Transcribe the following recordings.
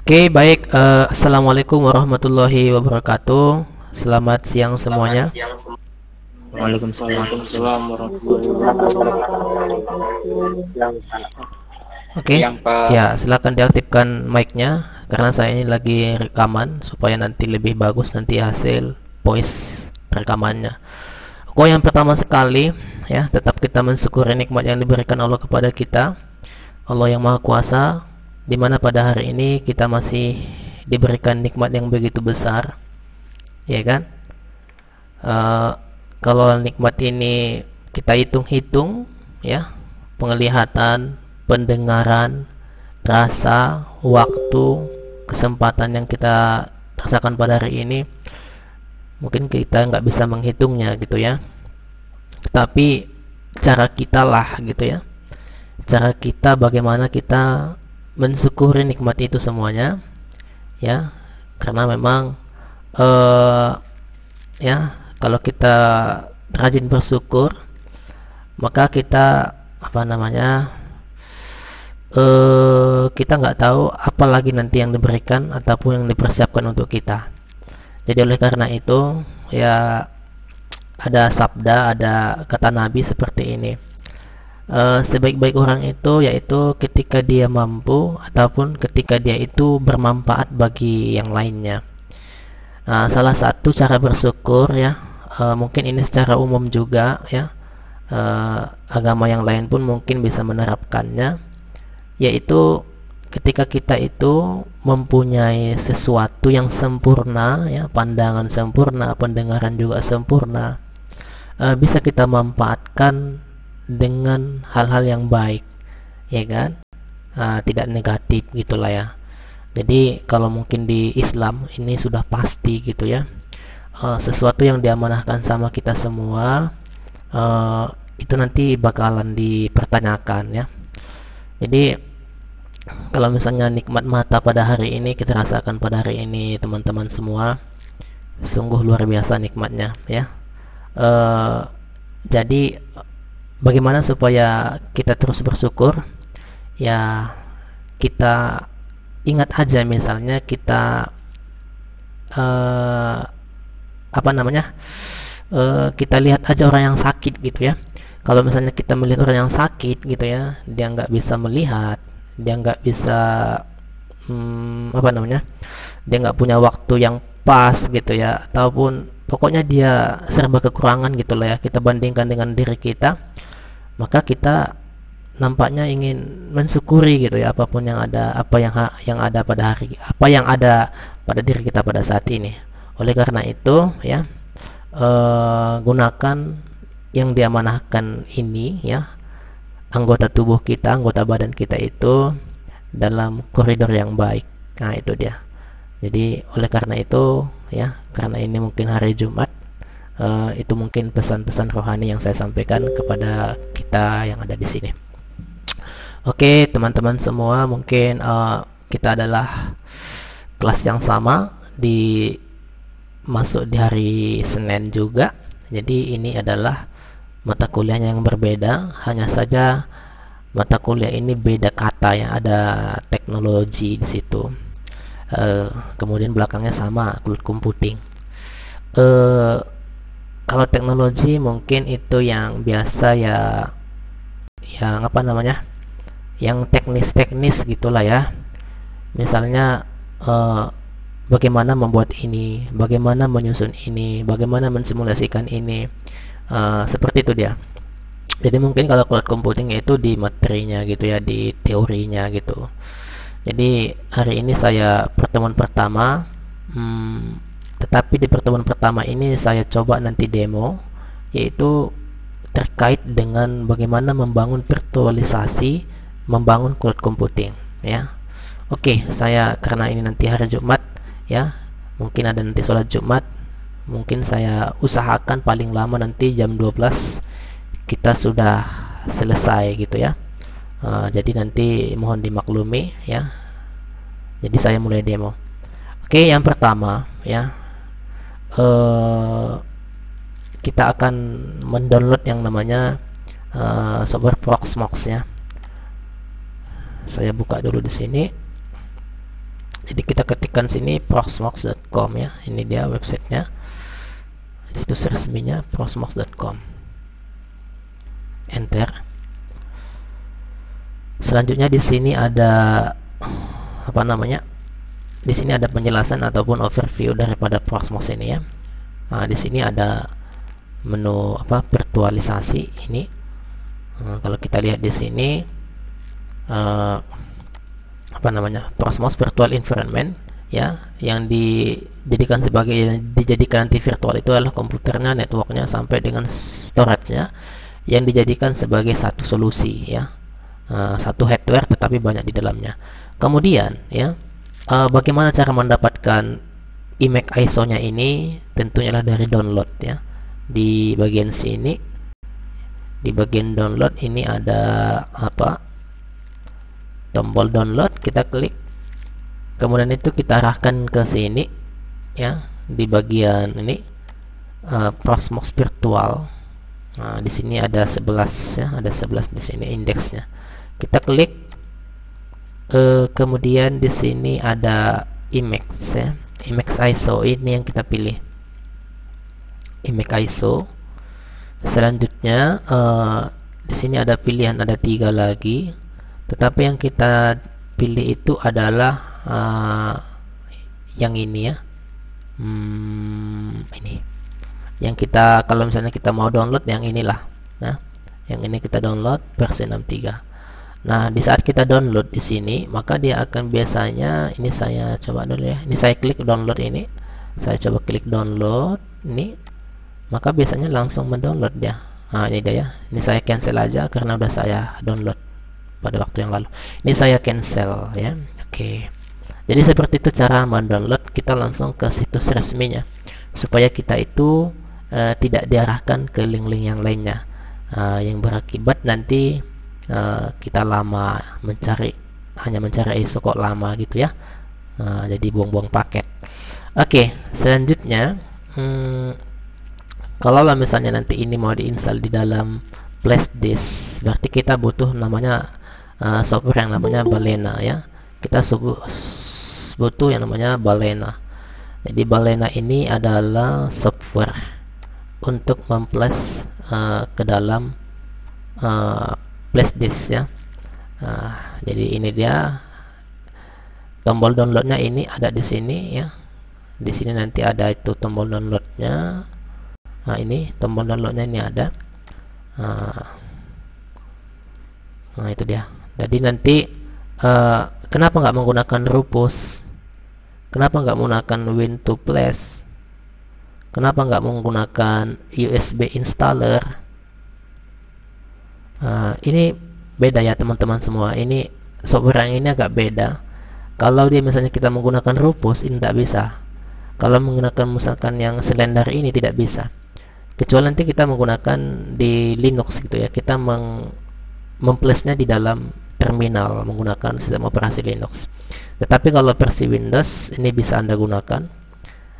Oke, baik. Assalamualaikum warahmatullahi wabarakatuh. Selamat siang semuanya. Waalaikumsalam. Waalaikumsalam warahmatullahi Waalaikumsalam wabarakatuh. warahmatullahi wabarakatuh. Oke, Yang Pak. ya silakan diaktifkan mic-nya karena saya ini lagi rekaman supaya nanti lebih bagus nanti hasil voice rekamannya. Oke, yang pertama sekali ya, tetap kita mensyukuri nikmat yang diberikan Allah kepada kita. Allah yang Maha Kuasa, di mana pada hari ini kita masih diberikan nikmat yang begitu besar, ya kan? Eh, Kalau nikmat ini kita hitung-hitung, ya, penglihatan, pendengaran, rasa, waktu, kesempatan yang kita rasakan pada hari ini, mungkin kita nggak bisa menghitungnya gitu ya. Tapi cara kita lah gitu ya. Cara kita bagaimana kita mensyukuri nikmat itu semuanya, ya, karena memang ya kalau kita rajin bersyukur maka kita kita nggak tahu apa lagi nanti yang diberikan ataupun yang dipersiapkan untuk kita. Jadi oleh karena itu ya ada sabda, ada kata Nabi seperti ini, sebaik-baik orang itu yaitu ketika dia mampu ataupun ketika dia itu bermanfaat bagi yang lainnya. Salah satu cara bersyukur ya, mungkin ini secara umum juga ya, agama yang lain pun mungkin bisa menerapkannya, yaitu ketika kita itu mempunyai sesuatu yang sempurna ya, pandangan sempurna, pendengaran juga sempurna, bisa kita manfaatkan dengan hal-hal yang baik, ya kan, tidak negatif gitulah ya. Jadi kalau mungkin di Islam ini sudah pasti gitu ya, sesuatu yang diamanahkan sama kita semua itu nanti bakalan dipertanyakan ya. Jadi kalau misalnya nikmat mata pada hari ini kita rasakan pada hari ini teman-teman semua, sungguh luar biasa nikmatnya ya. Jadi bagaimana supaya kita terus bersyukur ya, kita ingat aja misalnya kita kita lihat aja orang yang sakit gitu ya. Kalau misalnya kita melihat orang yang sakit gitu ya, dia nggak bisa melihat, dia nggak bisa dia nggak punya waktu yang pas gitu ya, ataupun pokoknya dia serba kekurangan gitu lah ya, kita bandingkan dengan diri kita, maka kita nampaknya ingin mensyukuri gitu ya, apapun yang ada, yang ada pada apa yang ada pada diri kita pada saat ini. Oleh karena itu ya, gunakan yang diamanahkan ini ya, anggota tubuh kita, anggota badan kita itu dalam koridor yang baik. Nah itu dia. Jadi oleh karena itu ya, karena ini mungkin hari Jumat, itu mungkin pesan-pesan rohani yang saya sampaikan kepada kita yang ada di sini. Oke teman-teman semua, mungkin kita adalah kelas yang sama, masuk di hari Senin juga. Jadi ini adalah mata kuliahnya yang berbeda, hanya saja mata kuliah ini beda kata ya, ada teknologi di situ. Kemudian belakangnya sama, cloud computing. Kalau teknologi mungkin itu yang biasa ya, yang yang teknis-teknis gitulah ya. Misalnya bagaimana membuat ini, bagaimana menyusun ini, bagaimana mensimulasikan ini, seperti itu dia. Jadi mungkin kalau cloud computing itu di materinya gitu ya, di teorinya gitu. Jadi hari ini saya pertemuan pertama, tetapi di pertemuan pertama ini saya coba nanti demo, yaitu terkait dengan bagaimana membangun virtualisasi, membangun cloud computing ya. Oke, saya karena ini nanti hari Jumat ya, mungkin ada nanti sholat Jumat, mungkin saya usahakan paling lama nanti jam 12 kita sudah selesai gitu ya. Jadi nanti mohon dimaklumi ya. Jadi saya mulai demo. Oke, yang pertama ya, kita akan mendownload yang namanya software Proxmox ya. Saya buka dulu di sini. Jadi kita ketikkan sini proxmox.com ya. Ini dia websitenya, situs resminya proxmox.com. Enter. Selanjutnya di sini ada apa namanya? Di sini ada penjelasan ataupun overview daripada Proxmox ini ya. Nah, di sini ada menu virtualisasi ini. Kalau kita lihat di sini Proxmox Virtual Environment ya, yang dijadikan nanti virtual itu adalah komputernya, networknya sampai dengan storage-nya yang dijadikan sebagai satu solusi ya. Satu hardware tetapi banyak di dalamnya. Kemudian ya, bagaimana cara mendapatkan image ISO-nya ini? Tentunya lah dari download ya. Di bagian sini, di bagian download ini ada tombol download, kita klik, kemudian itu kita arahkan ke sini ya, di bagian ini Proxmox Virtual. Nah, di sini ada 11 ya, ada 11 di sini indeksnya. Kita klik, kemudian di sini ada image ya, image ISO ini yang kita pilih, image ISO. Selanjutnya di sini ada pilihan, ada 3 lagi, tetapi yang kita pilih itu adalah yang ini ya, ini yang kita, kalau misalnya kita mau download yang inilah, nah yang ini kita download versi 63. Nah, di saat kita download di sini, maka dia akan biasanya, ini saya coba dulu ya. Ini saya klik download ini. Saya coba klik download ini. Maka biasanya langsung mendownload dia. Nah, ini dia ya. Ini saya cancel aja karena udah saya download pada waktu yang lalu. Ini saya cancel ya. Oke. Jadi seperti itu cara mendownload. Kita langsung ke situs resminya supaya kita itu tidak diarahkan ke link-link yang lainnya. Yang berakibat nanti kita lama hanya mencari ISO kok lama gitu ya. Jadi buang-buang paket. Oke, selanjutnya kalau misalnya nanti ini mau diinstal di dalam flash disk, berarti kita butuh namanya software yang namanya Balena ya. Kita butuh yang namanya Balena. Jadi Balena ini adalah software untuk memflash ke dalam flash disk ya. Jadi ini dia tombol downloadnya, ini ada di sini ya. Di sini nanti ada itu tombol downloadnya. Nah, ini tombol downloadnya ini ada. Nah, itu dia. Jadi nanti kenapa nggak menggunakan Rufus? Kenapa nggak menggunakan Win2Flash? Kenapa nggak menggunakan USB installer? Ini beda ya teman-teman semua. Ini software yang ini agak beda. Kalau dia misalnya kita menggunakan Rufus, ini tidak bisa. Kalau menggunakan misalkan yang Slender ini tidak bisa. Kecuali nanti kita menggunakan di Linux gitu ya. Kita memflashnya di dalam terminal menggunakan sistem operasi Linux. Tetapi kalau versi Windows ini bisa Anda gunakan.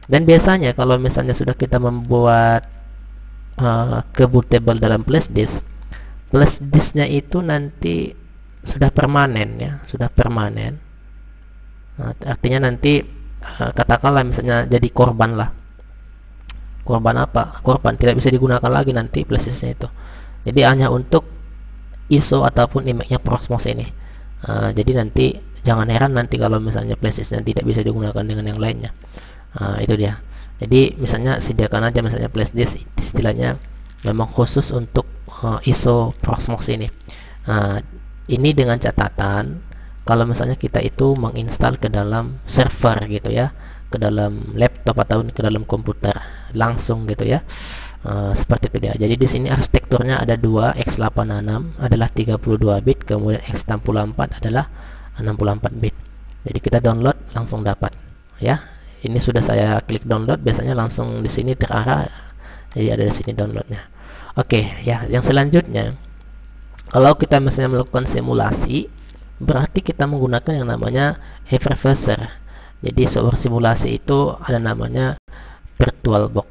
Dan biasanya kalau misalnya sudah kita membuat bootable dalam flash disk, flash disknya itu nanti sudah permanen ya, sudah permanen. Artinya nanti katakanlah misalnya jadi korban lah. Korban apa? Korban tidak bisa digunakan lagi nanti flash disknya itu. Jadi hanya untuk ISO ataupun image-nya Proxmox ini. Jadi nanti jangan heran nanti kalau misalnya flash disknya tidak bisa digunakan dengan yang lainnya. Itu dia. Jadi misalnya sediakan aja misalnya flash disk istilahnya memang khusus untuk ISO Proxmox ini. Ini dengan catatan kalau misalnya kita itu menginstal ke dalam server gitu ya, ke dalam laptop atau ke dalam komputer langsung gitu ya. Seperti itu dia. Jadi di sini arsitekturnya ada 2, x86 adalah 32 bit, kemudian x64 adalah 64 bit. Jadi kita download langsung dapat ya. Ini sudah saya klik download, biasanya langsung di sini terarah. Jadi ada di sini downloadnya. Oke, ya, yang selanjutnya kalau kita misalnya melakukan simulasi, berarti kita menggunakan yang namanya hypervisor. Jadi software simulasi itu ada namanya VirtualBox.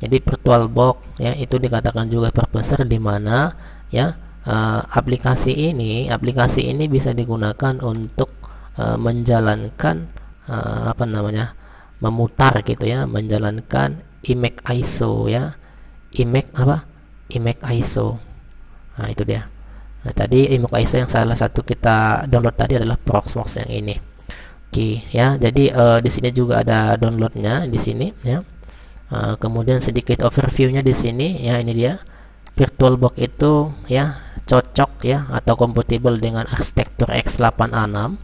Jadi VirtualBox ya itu dikatakan juga hypervisor, di mana ya aplikasi ini bisa digunakan untuk menjalankan apa namanya, memutar gitu ya, menjalankan image ISO ya, image apa, image ISO. Nah itu dia. Nah, tadi image ISO yang salah satu kita download tadi adalah Proxmox yang ini. Oke ya, jadi di sini juga ada downloadnya di sini ya. Kemudian sedikit overviewnya di sini ya, ini dia. VirtualBox itu ya cocok ya atau compatible dengan arsitektur x86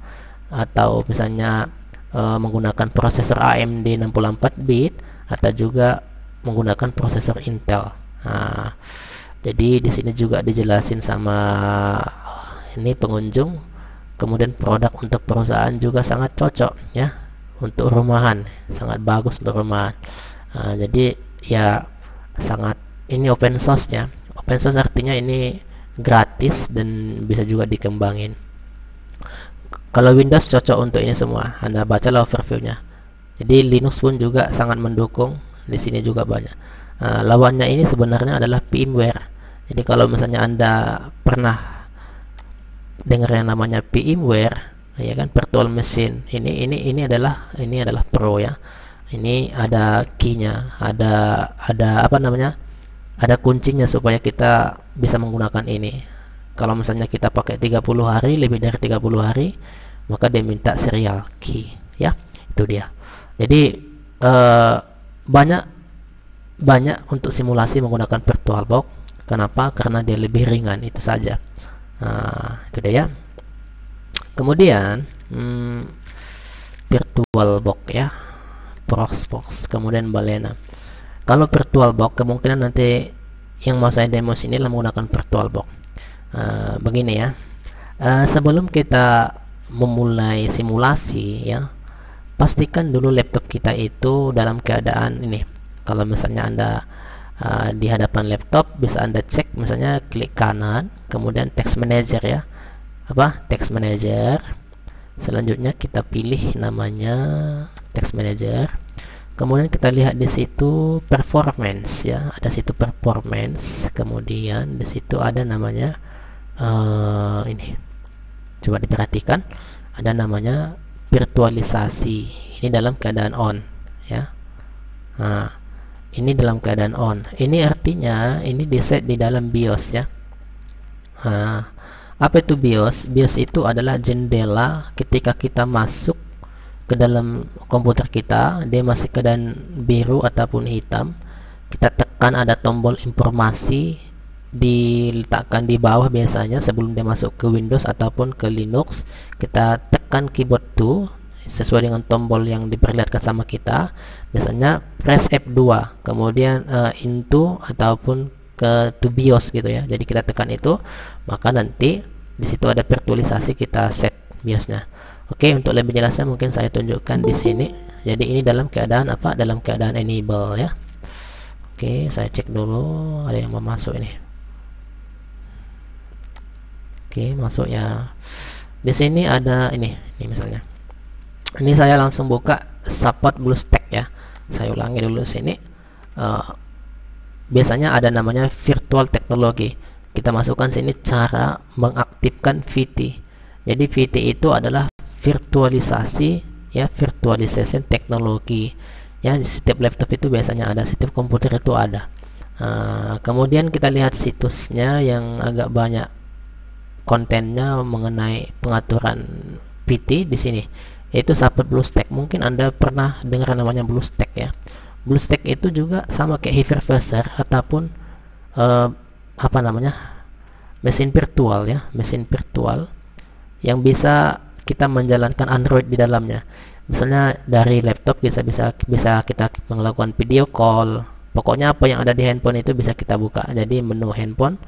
atau misalnya menggunakan prosesor AMD 64 bit atau juga menggunakan prosesor Intel. Nah, jadi di sini juga dijelasin sama ini pengunjung. Kemudian produk untuk perusahaan juga sangat cocok ya, untuk rumahan sangat bagus untuk rumahan. Jadi ya sangat, ini open source nya. Open source artinya ini gratis dan bisa juga dikembangin. Kalau Windows cocok untuk ini semua, Anda bacalah overview-nya. Jadi Linux pun juga sangat mendukung, di sini juga banyak. Lawannya ini sebenarnya adalah VMware. Jadi kalau misalnya Anda pernah dengar yang namanya VMware, ya kan, virtual machine. Ini adalah Pro ya. Ini ada key-nya, ada apa namanya? Ada kuncinya supaya kita bisa menggunakan ini. Kalau misalnya kita pakai 30 hari, lebih dari 30 hari, maka dia minta serial key ya. Itu dia. Jadi banyak untuk simulasi menggunakan VirtualBox. Kenapa? Karena dia lebih ringan, itu saja. Itu dia ya. Kemudian VirtualBox ya, Proxmox, kemudian Balena. Kalau VirtualBox kemungkinan nanti yang mau saya demo sini adalah menggunakan VirtualBox. Begini ya. Sebelum kita memulai simulasi ya, pastikan dulu laptop kita itu dalam keadaan ini. Kalau misalnya Anda di hadapan laptop, bisa Anda cek, misalnya klik kanan, kemudian text manager ya. Apa? Text manager. Selanjutnya kita pilih namanya text manager. Kemudian kita lihat di situ performance ya, ada situ performance. Kemudian di situ ada namanya ini. Coba diperhatikan, ada namanya virtualisasi. Ini dalam keadaan on ya. Nah, ini dalam keadaan on. Ini artinya ini diset di dalam BIOS ya. Apa itu BIOS? BIOS itu adalah jendela ketika kita masuk ke dalam komputer kita, dia masih keadaan biru ataupun hitam. Kita tekan, ada tombol informasi diletakkan di bawah biasanya sebelum dia masuk ke Windows ataupun ke Linux. Kita tekan keyboard to sesuai dengan tombol yang diperlihatkan sama kita. Biasanya press F2, kemudian into ataupun ke to BIOS gitu ya. Jadi kita tekan itu, maka nanti di situ ada virtualisasi, kita set BIOSnya. Oke, untuk lebih jelasnya mungkin saya tunjukkan di sini. Jadi ini dalam keadaan apa? Dalam keadaan enable ya. Oke, saya cek dulu ada yang mau masuk ini. Oke, masuk ya. Di sini ada ini misalnya. Ini saya langsung buka support BlueStack ya. Saya ulangi dulu sini. Biasanya ada namanya virtual technology. Kita masukkan sini cara mengaktifkan VT. Jadi VT itu adalah virtualisasi ya, virtualization teknologi ya. Di setiap laptop itu biasanya ada, setiap komputer itu ada. Kemudian kita lihat situsnya yang agak banyak kontennya mengenai pengaturan VT di sini, yaitu support BlueStack. Mungkin Anda pernah dengar namanya BlueStack ya. BlueStack itu juga sama kayak hypervisor ataupun apa namanya, mesin virtual ya, mesin virtual yang bisa kita menjalankan Android di dalamnya. Misalnya dari laptop bisa kita melakukan video call. Pokoknya apa yang ada di handphone itu bisa kita buka. Jadi menu handphone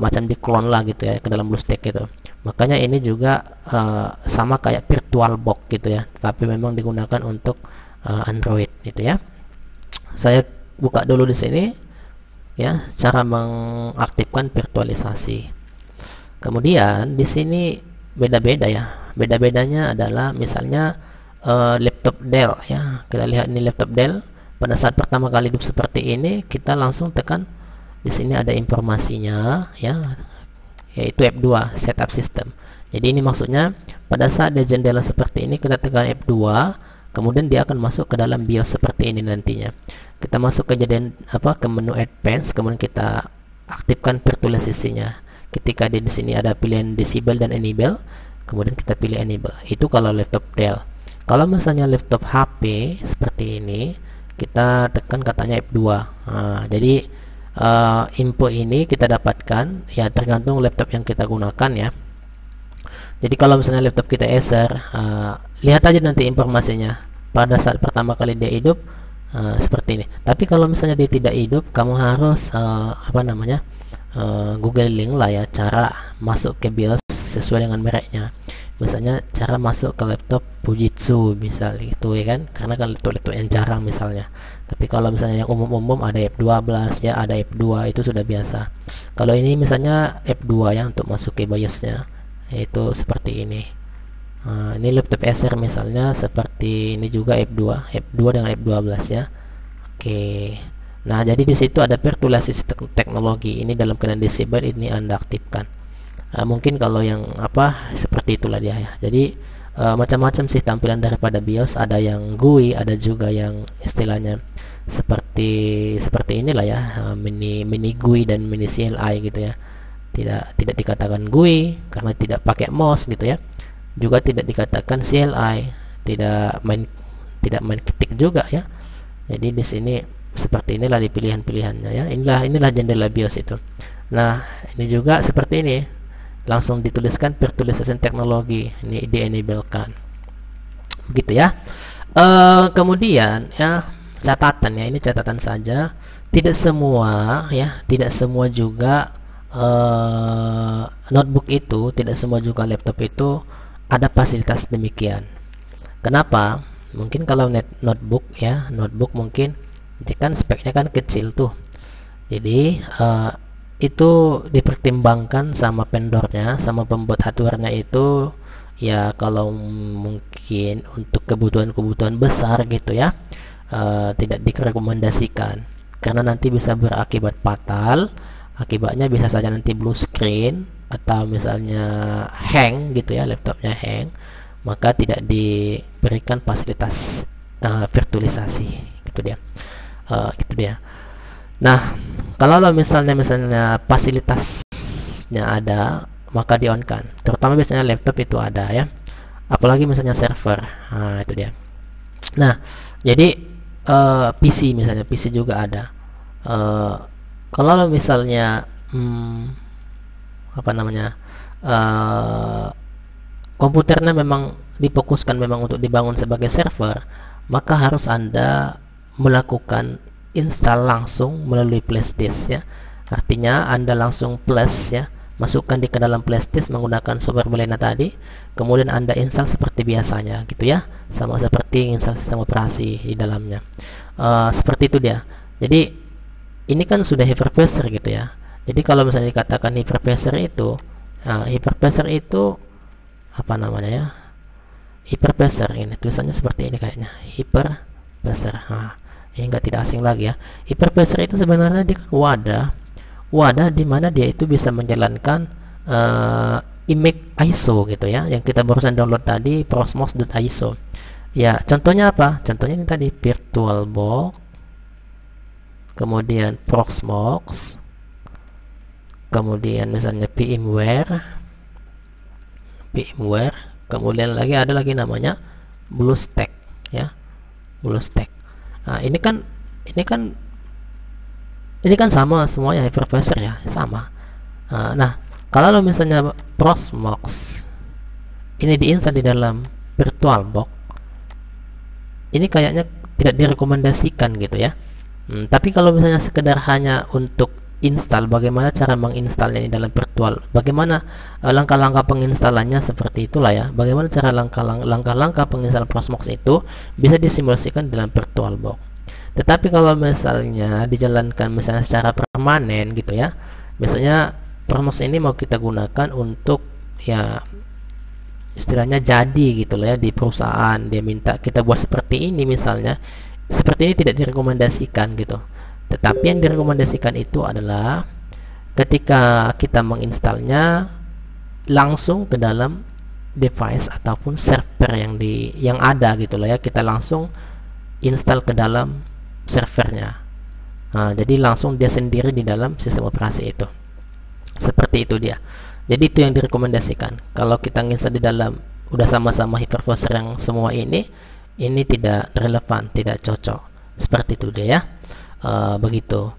macam di clone lah gitu ya ke dalam BlueStack gitu. Makanya ini juga sama kayak VirtualBox gitu ya, tapi memang digunakan untuk Android gitu ya. Saya buka dulu di sini ya, cara mengaktifkan virtualisasi. Kemudian di sini beda-beda ya. Beda-bedanya adalah misalnya laptop Dell ya. Kita lihat ini laptop Dell. Pada saat pertama kali hidup seperti ini, kita langsung tekan di sini ada informasinya ya, yaitu F2 setup system. Jadi ini maksudnya pada saat ada jendela seperti ini kita tekan F2, kemudian dia akan masuk ke dalam BIOS seperti ini nantinya. Kita masuk ke ke menu Advanced, kemudian kita aktifkan virtualisasinya. Ketika di sini ada pilihan disable dan enable, kemudian kita pilih enable. Itu kalau laptop Dell. Kalau misalnya laptop HP seperti ini, kita tekan katanya F2. Jadi info ini kita dapatkan ya tergantung laptop yang kita gunakan ya. Jadi kalau misalnya laptop kita Acer, lihat aja nanti informasinya pada saat pertama kali dia hidup seperti ini. Tapi kalau misalnya dia tidak hidup, kamu harus Google link lah ya cara masuk ke BIOS sesuai dengan mereknya. Misalnya cara masuk ke laptop Fujitsu misal gitu ya kan, karena kan laptop yang jarang misalnya. Tapi kalau misalnya yang umum-umum ada F12 ya, ada F2 itu sudah biasa. Kalau ini misalnya F2 ya untuk masuk ke BIOS-nya, yaitu seperti ini. Ini laptop Acer misalnya seperti ini juga F2 dengan F12 ya. Oke. Nah, jadi di situ ada virtualisasi teknologi. Ini dalam keadaan disable, ini Anda aktifkan. Mungkin kalau yang seperti itulah dia ya. Jadi macam-macam sih tampilan daripada BIOS. Ada yang GUI, ada juga yang istilahnya seperti inilah ya, mini GUI dan mini CLI gitu ya. Tidak dikatakan GUI karena tidak pakai mouse gitu ya. Juga tidak dikatakan CLI, tidak main ketik juga ya. Jadi di sini seperti inilah di pilihan-pilihannya ya. Inilah jendela BIOS itu. Nah, ini juga seperti ini. Langsung dituliskan virtualisasi teknologi. Ini di-enablekan. Begitu ya. Kemudian ya catatan ya, ini catatan saja. Tidak semua juga notebook itu, tidak semua juga laptop itu ada fasilitas demikian. Kenapa? Mungkin kalau notebook mungkin ini kan speknya kan kecil tuh. Jadi itu dipertimbangkan sama vendornya, sama pembuat hardware-nya itu ya, kalau mungkin untuk kebutuhan besar gitu ya, tidak direkomendasikan karena nanti bisa berakibat fatal. Akibatnya bisa saja nanti blue screen atau misalnya hang gitu ya, laptopnya hang, maka tidak diberikan fasilitas virtualisasi gitu dia. Nah, kalau misalnya fasilitasnya ada, maka di on kan. Terutama biasanya laptop itu ada ya. Apalagi misalnya server. Nah, itu dia. Nah, jadi PC misalnya, PC juga ada. Kalau misalnya komputernya memang difokuskan memang untuk dibangun sebagai server, maka harus Anda melakukan install langsung melalui flashdisk ya. Artinya Anda langsung flash ya, masukkan di ke dalam flashdisk menggunakan software Balena tadi, kemudian Anda install seperti biasanya gitu ya, sama seperti install sistem operasi di dalamnya. Seperti itu dia. Jadi ini kan sudah hypervisor gitu ya. Jadi kalau misalnya dikatakan hypervisor itu hypervisor ini tulisannya seperti ini kayaknya, hypervisor. Ini tidak asing lagi ya. Hypervisor itu sebenarnya dia wadah di mana dia itu bisa menjalankan image ISO gitu ya, yang kita barusan download tadi, prosmos.iso ya. Contohnya apa? Contohnya ini tadi VirtualBox, kemudian Proxmox, kemudian misalnya VMware, kemudian ada lagi namanya BlueStack ya, BlueStack. Nah, ini kan sama semuanya hypervisor ya, sama. Nah, kalau misalnya Proxmox ini diinstal di dalam VirtualBox, ini kayaknya tidak direkomendasikan gitu ya. Tapi kalau misalnya sekedar hanya untuk install, bagaimana cara menginstalnya di dalam virtual, bagaimana langkah-langkah penginstalannya, seperti itulah ya. Bagaimana cara langkah-langkah penginstalan Proxmox itu bisa disimulasikan dalam VirtualBox. Tetapi kalau misalnya dijalankan misalnya secara permanen gitu ya, misalnya Proxmox ini mau kita gunakan untuk ya istilahnya jadi gitu lah ya, di perusahaan dia minta kita buat seperti ini misalnya, seperti ini tidak direkomendasikan gitu. Tetapi yang direkomendasikan itu adalah ketika kita menginstalnya langsung ke dalam device ataupun server yang ada gitu loh ya, kita langsung install ke dalam servernya. Nah, jadi langsung dia sendiri di dalam sistem operasi itu. Seperti itu dia. Jadi itu yang direkomendasikan. Kalau kita nginstal di dalam udah sama-sama hypervisor yang semua ini tidak relevan, tidak cocok. Seperti itu dia ya. Begitu.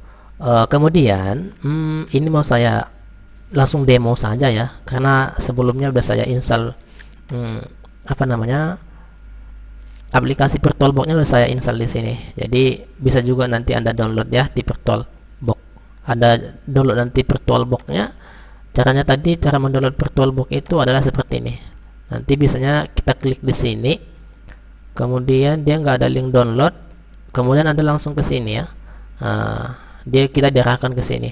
Kemudian ini mau saya langsung demo saja ya, karena sebelumnya udah saya install aplikasi VirtualBox-nya udah saya install di sini. Jadi bisa juga nanti Anda download ya di VirtualBox. Ada download nanti VirtualBox-nya. Caranya tadi, cara mendownload VirtualBox itu adalah seperti ini. Nanti biasanya kita klik di sini, kemudian dia nggak ada link download, kemudian Anda langsung ke sini ya. Kita diarahkan ke sini.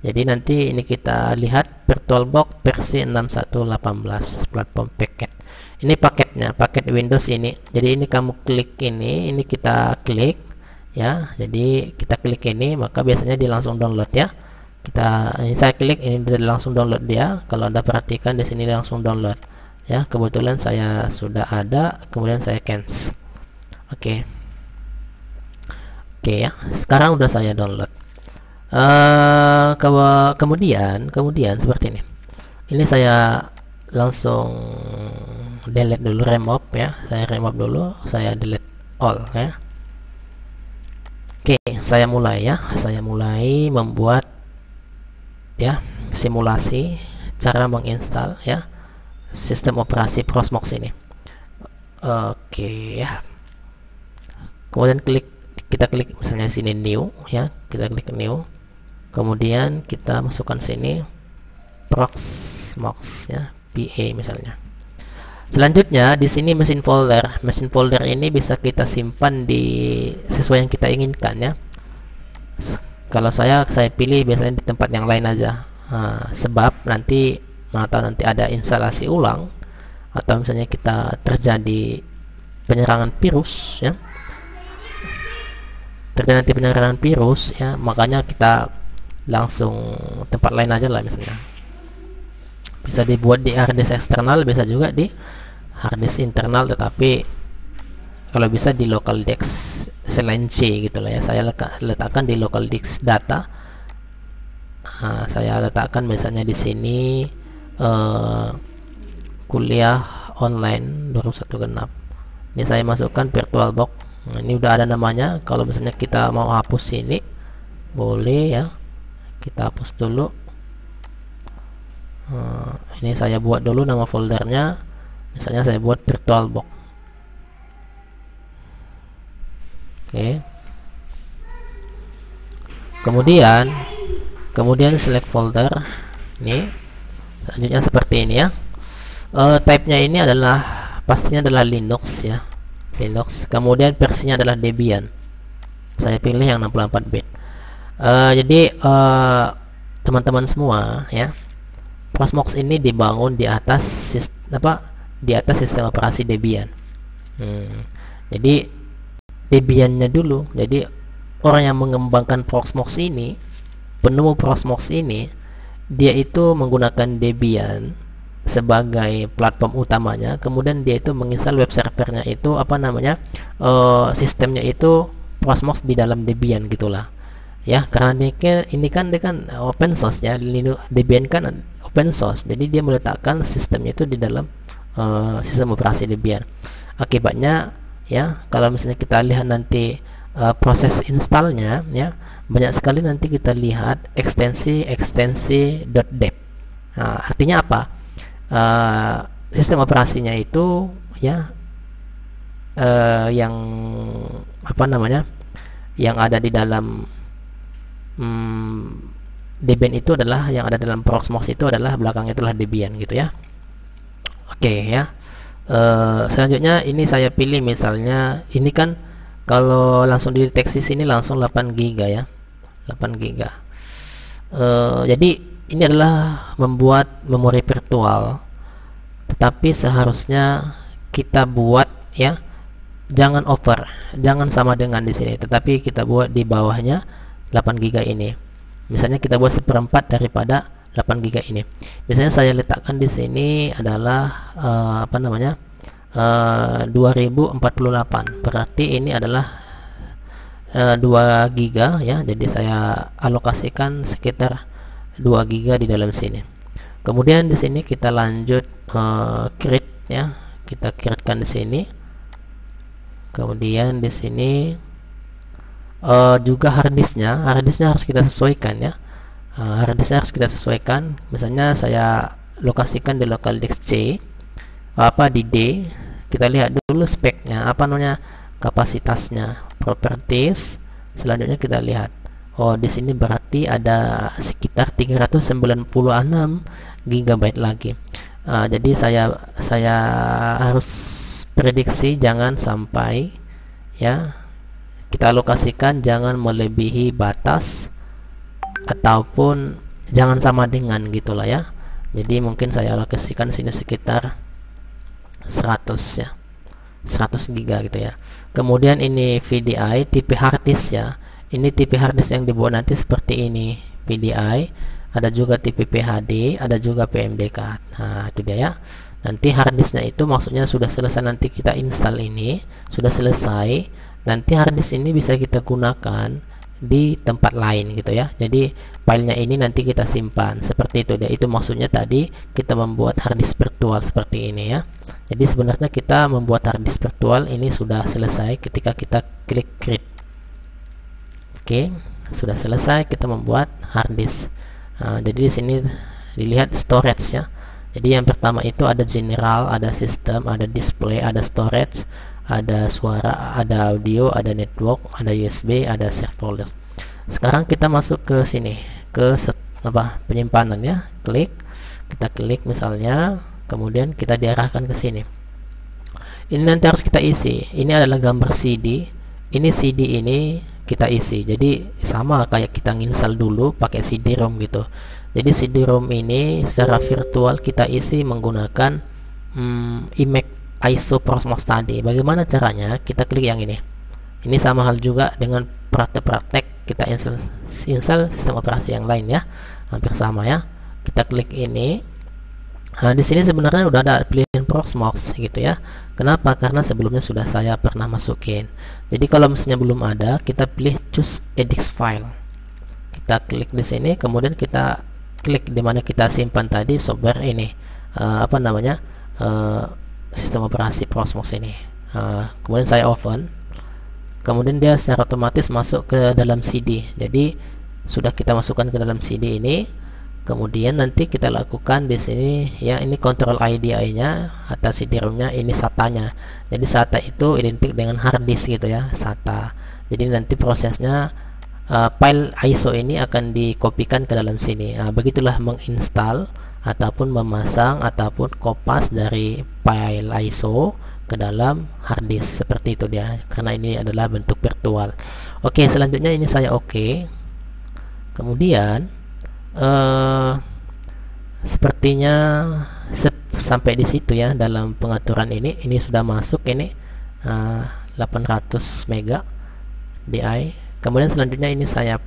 Jadi nanti ini kita lihat VirtualBox versi 6118 platform paket. Ini paketnya, paket Windows ini. Jadi ini kamu klik ini kita klik ya. Jadi kita klik ini, maka biasanya dia langsung download ya. Ini saya klik, ini dia langsung download dia. Kalau Anda perhatikan di sini dia langsung download ya. Kebetulan saya sudah ada, kemudian saya cancel. Oke ya, sekarang udah saya download. Kemudian seperti ini. Ini saya langsung delete dulu, remove ya. Saya remove dulu, saya delete all ya. Oke, saya mulai ya. Saya mulai membuat ya simulasi cara menginstal ya sistem operasi Proxmox ini. Oke ya. Kemudian kita klik misalnya sini new ya, kita klik new. Kemudian kita masukkan sini Proxmox ya, PA misalnya. Selanjutnya di sini mesin folder. Mesin folder ini bisa kita simpan di sesuai yang kita inginkan ya. Kalau saya pilih biasanya di tempat yang lain aja. Sebab nanti ada instalasi ulang atau misalnya kita terjadi penyerangan virus ya. Makanya kita langsung tempat lain aja lah misalnya. Bisa dibuat di harddisk eksternal, bisa juga di harddisk internal, tetapi kalau bisa di local disk selain C gitu lah ya. Saya letakkan di local disk data. Saya letakkan misalnya di sini kuliah online 2001 genap. Ini saya masukkan VirtualBox. Ini udah ada namanya. Kalau misalnya kita mau hapus ini boleh ya, kita hapus dulu. Ini saya buat dulu nama foldernya, misalnya saya buat VirtualBox. Oke. Kemudian select folder. Ini selanjutnya seperti ini ya. Type-nya ini pastinya adalah Linux ya, Linux. Kemudian versinya adalah Debian. Saya pilih yang 64 bit. Jadi teman-teman semua ya, Proxmox ini dibangun di atas sistem operasi Debian. Jadi Debiannya dulu. Jadi orang yang mengembangkan Proxmox ini, penemu Proxmox ini, dia itu menggunakan Debian sebagai platform utamanya. Kemudian dia itu menginstal web servernya itu sistemnya itu Proxmox di dalam Debian gitulah ya. Karena ini kan open source ya, Debian kan open source, jadi dia meletakkan sistemnya itu di dalam sistem operasi Debian. Akibatnya ya, kalau misalnya kita lihat nanti proses installnya ya, banyak sekali nanti kita lihat ekstensi .deb. Artinya apa? Sistem operasinya itu ya yang yang ada di dalam Debian itu adalah yang ada dalam Proxmox itu adalah belakangnya itulah Debian gitu ya. Oke ya. Selanjutnya ini saya pilih misalnya ini kan kalau langsung dideteksi sini langsung 8 GB ya, 8 GB. Jadi ini adalah membuat memori virtual, tetapi seharusnya kita buat ya, jangan over, jangan sama dengan di sini, tetapi kita buat di bawahnya 8 GB ini. Misalnya kita buat 1/4 daripada 8 GB ini. Biasanya saya letakkan di sini adalah 2048. Berarti ini adalah 2 GB ya. Jadi saya alokasikan sekitar 2 GB di dalam sini. Kemudian di sini kita lanjut create ya. Kita createkan di sini. Kemudian di sini juga harddisknya harus kita sesuaikan ya. Harddisknya harus kita sesuaikan. Misalnya saya lokasikan di local disk C, di D. Kita lihat dulu speknya, kapasitasnya, properties. Selanjutnya kita lihat, di sini berarti ada sekitar 396 GB lagi. Jadi saya harus prediksi jangan sampai ya, kita alokasikan jangan melebihi batas ataupun jangan sama dengan gitulah ya. Jadi mungkin saya alokasikan sini sekitar 100 ya, 100 GB gitu ya. Kemudian ini VDI tipe harddisk ya. Ini tipe harddisk yang dibuat nanti seperti ini, VDI. Ada juga tipe PHD, ada juga PMDK. Nah, itu dia ya. Nanti harddisknya itu maksudnya sudah selesai, nanti kita install ini sudah selesai. Nanti harddisk ini bisa kita gunakan di tempat lain gitu ya. Jadi filenya ini nanti kita simpan seperti itu dia. Itu maksudnya tadi kita membuat harddisk virtual seperti ini ya. Jadi sebenarnya kita membuat harddisk virtual ini sudah selesai ketika kita klik create. Oke, sudah selesai kita membuat harddisk. Jadi di sini dilihat storage ya. Jadi yang pertama itu ada general, ada sistem, ada display, ada storage, ada suara, ada audio, ada network, ada USB, ada save folder. Sekarang kita masuk ke sini, ke penyimpanan ya. Kita klik misalnya, kemudian kita diarahkan ke sini. Ini nanti harus kita isi. Ini adalah gambar CD. Ini CD ini kita isi. Jadi sama kayak kita install dulu pakai CD-ROM gitu. Jadi CD-ROM ini secara virtual kita isi menggunakan image ISO Prosmos tadi. Bagaimana caranya? Kita klik yang ini. Ini sama hal juga dengan praktek-praktek kita install sistem operasi yang lain ya. Hampir sama ya. Kita klik ini. Nah, di sini sebenarnya udah ada pilihan Prosmos gitu ya. Kenapa? Karena sebelumnya sudah saya pernah masukin. Jadi kalau misalnya belum ada, kita pilih choose edit file. Kita klik di sini, kemudian kita klik di mana kita simpan tadi software ini. Sistem operasi Prosmos ini. Kemudian saya open. Kemudian dia secara otomatis masuk ke dalam CD. Jadi sudah kita masukkan ke dalam CD ini. Kemudian nanti kita lakukan di sini ya, ini control IDI-nya atau CD-ROM-nya, ini SATA-nya. Jadi SATA itu identik dengan hard disk gitu ya, SATA. Jadi nanti prosesnya file ISO ini akan dikopikan ke dalam sini. Begitulah menginstal ataupun memasang ataupun kopas dari file ISO ke dalam hard disk seperti itu dia, karena ini adalah bentuk virtual. Oke, selanjutnya ini saya oke. Kemudian sepertinya sampai di situ ya dalam pengaturan ini sudah masuk ini 800 mega DI. Kemudian selanjutnya ini saya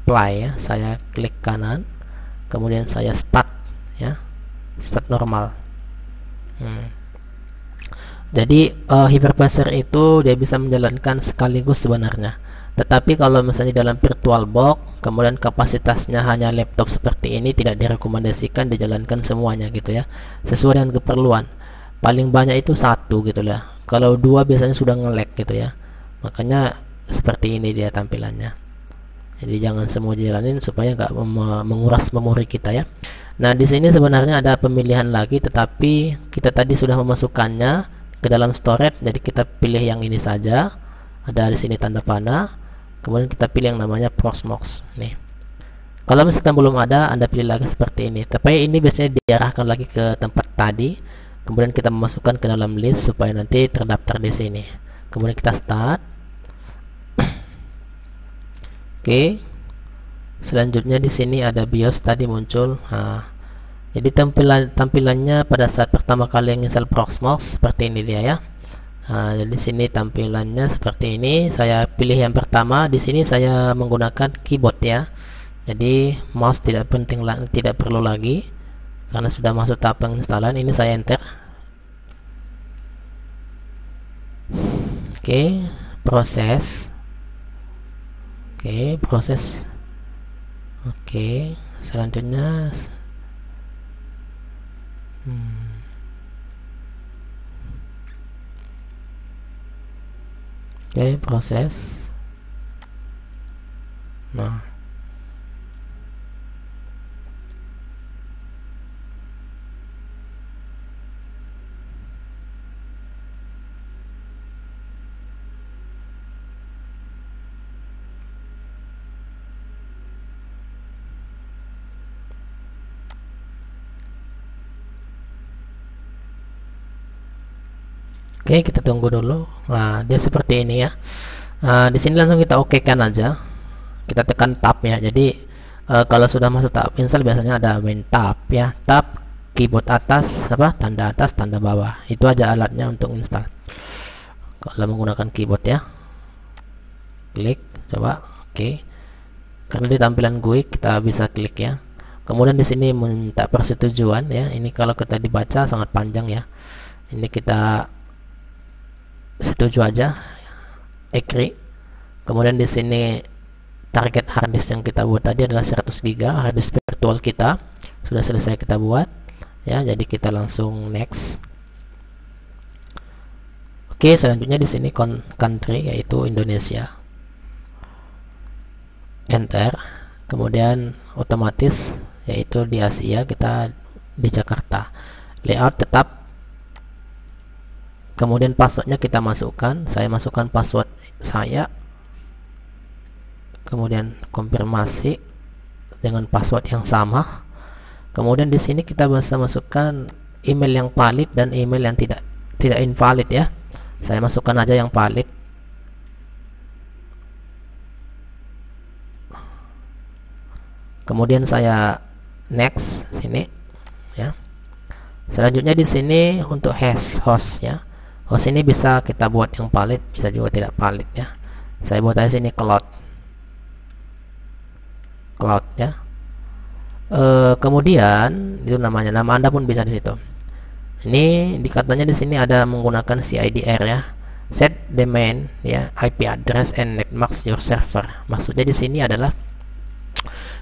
play ya, saya klik kanan, kemudian saya start ya, start normal. Jadi hypervisor itu dia bisa menjalankan sekaligus sebenarnya. Tetapi kalau misalnya dalam VirtualBox kemudian kapasitasnya hanya laptop seperti ini, tidak direkomendasikan dijalankan semuanya gitu ya, sesuai dengan keperluan. Paling banyak itu satu gitu ya. Kalau dua biasanya sudah nge-lag gitu ya. Makanya seperti ini dia tampilannya. Jadi jangan semua jalanin supaya nggak menguras memori kita ya. Nah, di sini sebenarnya ada pemilihan lagi, tetapi kita tadi sudah memasukkannya ke dalam storage. Jadi kita pilih yang ini saja. Ada di sini tanda panah. Kemudian kita pilih yang namanya Prosmos nih. Kalau misalkan belum ada, Anda pilih lagi seperti ini. Tapi ini biasanya diarahkan lagi ke tempat tadi. Kemudian kita memasukkan ke dalam list supaya nanti terdaftar di sini. Kemudian kita start. Oke. Selanjutnya di sini ada BIOS tadi muncul. Jadi tampilannya pada saat pertama kali yang install Prosmos seperti ini dia ya. Jadi sini tampilannya seperti ini. Saya pilih yang pertama. Di sini saya menggunakan keyboard ya. Jadi mouse tidak penting tidak perlu lagi karena sudah masuk tahap penginstalan. Ini saya enter. Oke, proses. Oke, proses. Oke, selanjutnya oke, proses. Nah, oke, kita tunggu dulu. Nah, dia seperti ini ya. Di sini langsung kita okekan aja. Kita tekan tab ya. Jadi kalau sudah masuk tahap install biasanya ada main tab ya. Tab, keyboard atas, tanda atas, tanda bawah. Itu aja alatnya untuk install. Kalau menggunakan keyboard ya. Klik, coba. Oke. Karena di tampilan GUI kita bisa klik ya. Kemudian di sini minta persetujuan ya. Ini kalau kita dibaca sangat panjang ya. Ini kita setuju aja, agree. Kemudian di sini target harddisk yang kita buat tadi adalah 100 GB harddisk virtual kita sudah selesai kita buat ya. Jadi kita langsung next. Oke, selanjutnya di sini country yaitu Indonesia, enter. Kemudian otomatis yaitu di Asia, kita di Jakarta. Layout tetap. Kemudian passwordnya kita masukkan. Saya masukkan password saya. Kemudian konfirmasi dengan password yang sama. Kemudian di sini kita bisa masukkan email yang valid dan email yang tidak invalid ya. Saya masukkan aja yang valid. Kemudian saya next sini ya. Selanjutnya di sini untuk host ya. Host ini bisa kita buat yang valid, bisa juga tidak valid ya. Saya buat aja sini cloud ya. Kemudian itu namanya, nama Anda pun bisa di situ. Ini dikatanya di sini ada menggunakan CIDR ya. Set domain ya, IP address and netmarks your server. Maksudnya di sini adalah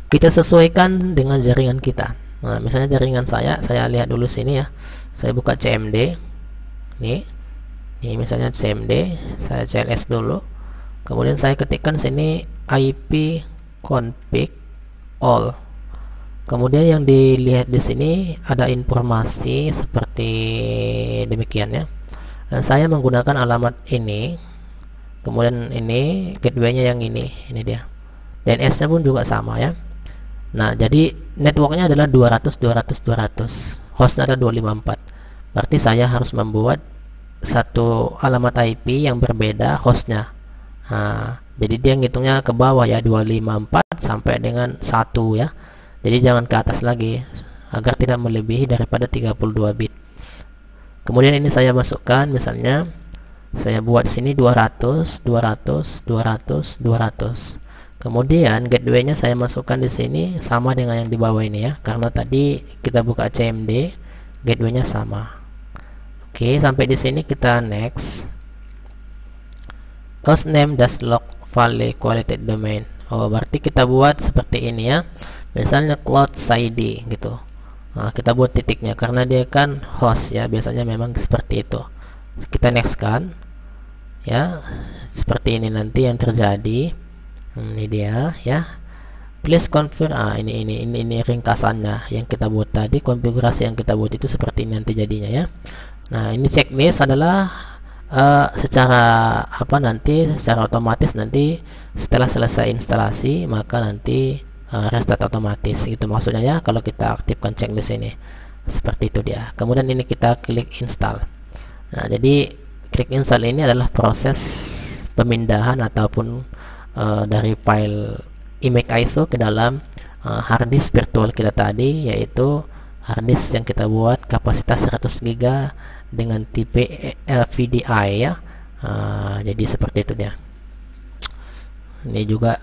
kita sesuaikan dengan jaringan kita. Nah, misalnya jaringan saya lihat dulu sini ya. Saya buka CMD. Ini misalnya CMD, saya CLS dulu. Kemudian saya ketikkan sini IP config all. Kemudian yang dilihat di sini ada informasi seperti demikian ya. Dan saya menggunakan alamat ini. Kemudian ini gateway-nya yang ini dia. DNS-nya pun juga sama ya. Nah, jadi networknya adalah 200. Hostnya ada 254. Berarti saya harus membuat satu alamat IP yang berbeda hostnya. Nah, jadi dia ngitungnya ke bawah ya, 254 sampai dengan 1 ya. Jadi jangan ke atas lagi agar tidak melebihi daripada 32 bit. Kemudian ini saya masukkan, misalnya saya buat sini 200. Kemudian gateway-nya saya masukkan di sini sama dengan yang di bawah ini ya, karena tadi kita buka CMD, gateway-nya sama. Oke, sampai di sini kita next. Hostname /log file quality domain. Oh, berarti kita buat seperti ini ya. Misalnya cloud ID gitu. Nah, kita buat titiknya karena dia kan host ya, biasanya memang seperti itu. Kita next kan. Ya, seperti ini nanti yang terjadi. Ini dia ya. Please confirm. Ini ringkasannya yang kita buat tadi, konfigurasi yang kita buat itu seperti ini nanti jadinya ya. Nah, ini checklist adalah secara otomatis nanti setelah selesai instalasi maka nanti restart otomatis gitu maksudnya ya, kalau kita aktifkan checklist ini seperti itu dia. Kemudian ini kita klik install. Nah, jadi klik install ini adalah proses pemindahan ataupun dari file image ISO ke dalam harddisk virtual kita tadi, yaitu harddisk yang kita buat kapasitas 100 GB dengan tipe VDI ya. Jadi seperti itu dia. Ini juga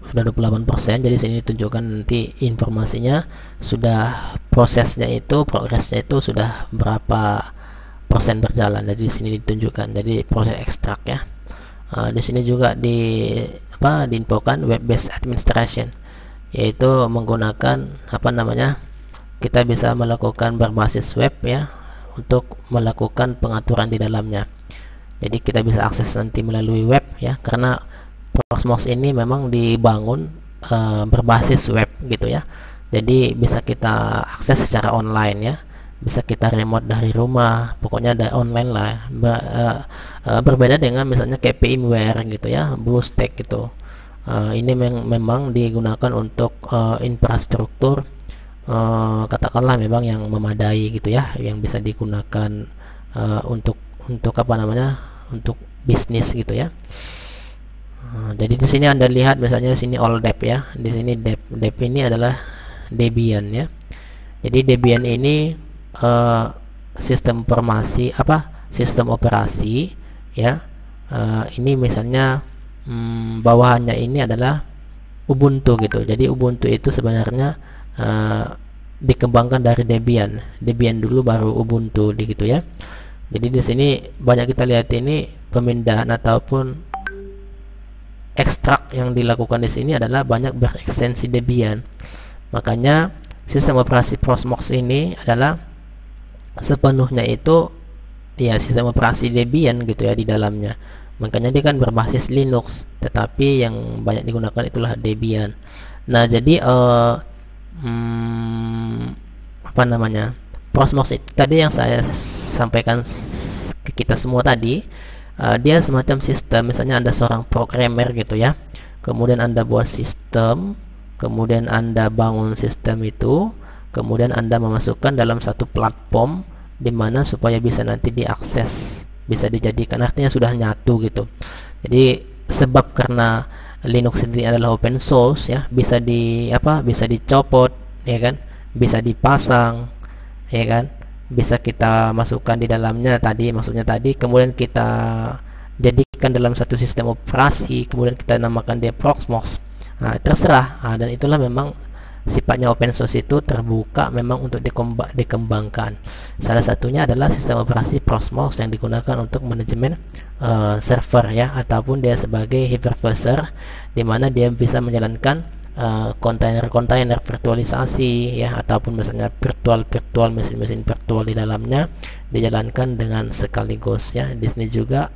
sudah 28%. Jadi sini ditunjukkan nanti informasinya, sudah prosesnya itu, progresnya itu sudah berapa persen berjalan. Jadi di sini ditunjukkan, jadi proses ekstrak ya. Di sini juga diinfokan web based administration, yaitu menggunakan kita bisa melakukan berbasis web ya untuk melakukan pengaturan di dalamnya. Jadi kita bisa akses nanti melalui web ya, karena Proxmox ini memang dibangun berbasis web gitu ya. Jadi bisa kita akses secara online ya, bisa kita remote dari rumah, pokoknya dari online lah. Berbeda dengan misalnya kayak VMware gitu ya, BlueStack gitu. Ini memang digunakan untuk infrastruktur katakanlah memang yang memadai gitu ya, yang bisa digunakan untuk untuk bisnis gitu ya. Jadi di sini Anda lihat misalnya di sini all dep ya, di sini dep ini adalah Debian ya. Jadi Debian ini sistem operasi ya. Ini misalnya bawahannya ini adalah Ubuntu gitu. Jadi Ubuntu itu sebenarnya dikembangkan dari Debian dulu baru Ubuntu gitu ya. Jadi di sini banyak kita lihat ini pemindahan ataupun ekstrak yang dilakukan di sini adalah banyak berekstensi Debian. Makanya sistem operasi Proxmox ini adalah sepenuhnya itu ya sistem operasi Debian gitu ya di dalamnya. Makanya dia kan berbasis Linux, tetapi yang banyak digunakan itulah Debian. Nah, jadi Proxmox itu tadi yang saya sampaikan ke kita semua tadi, dia semacam sistem. Misalnya Anda seorang programmer gitu ya, kemudian Anda buat sistem, kemudian Anda bangun sistem itu, kemudian Anda memasukkan dalam satu platform di mana supaya bisa nanti diakses, bisa dijadikan, artinya sudah nyatu gitu. Jadi sebab karena Linux ini adalah open source ya, bisa dicopot ya kan, bisa dipasang ya kan, bisa kita masukkan di dalamnya maksudnya tadi, kemudian kita jadikan dalam satu sistem operasi, kemudian kita namakan dia Proxmox. Nah, terserah. Dan itulah memang sifatnya open source, itu terbuka memang untuk dikembangkan. Salah satunya adalah sistem operasi Proxmox yang digunakan untuk manajemen server ya, ataupun dia sebagai hypervisor, di mana dia bisa menjalankan kontainer virtualisasi ya, ataupun misalnya virtual mesin-mesin virtual di dalamnya dijalankan dengan sekaligus ya. Di sini juga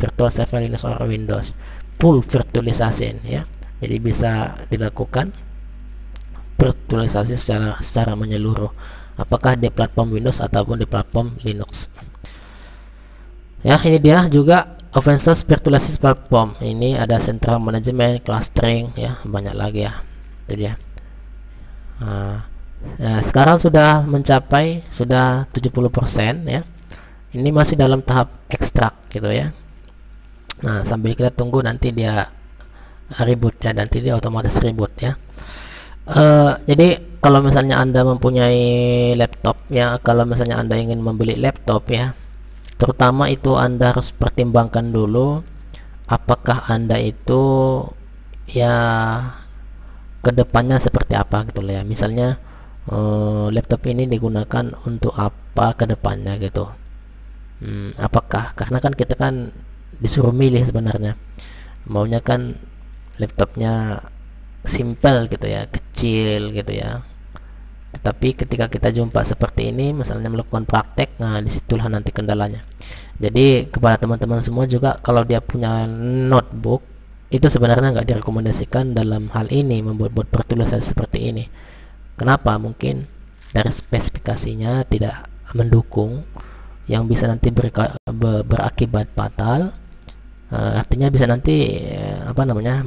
virtual server Linux or Windows full virtualisasi ya. Jadi bisa dilakukan virtualisasi secara menyeluruh, apakah di platform Windows ataupun di platform Linux. Ya, ini dia juga open source virtualisasi platform. Ini ada central management, clustering ya, banyak lagi ya. Jadi ya. Sekarang sudah mencapai 70% ya. Ini masih dalam tahap ekstrak gitu ya. Nah, sambil kita tunggu nanti dia reboot ya, nanti dia otomatis reboot ya. Jadi kalau misalnya Anda mempunyai laptop ya, kalau misalnya Anda ingin membeli laptop ya, terutama itu Anda harus pertimbangkan dulu apakah Anda itu ya kedepannya seperti apa gitu ya. Misalnya laptop ini digunakan untuk apa kedepannya gitu. Apakah, karena kan kita kan disuruh milih sebenarnya, maunya kan laptopnya simple gitu ya, kecil gitu ya. Tetapi ketika kita jumpa seperti ini, misalnya melakukan praktek, nah disitulah nanti kendalanya. Jadi kepada teman-teman semua juga, kalau dia punya notebook, itu sebenarnya nggak direkomendasikan dalam hal ini membuat virtualisasi seperti ini. Kenapa? Mungkin dari spesifikasinya tidak mendukung, yang bisa nanti berakibat fatal. Artinya bisa nanti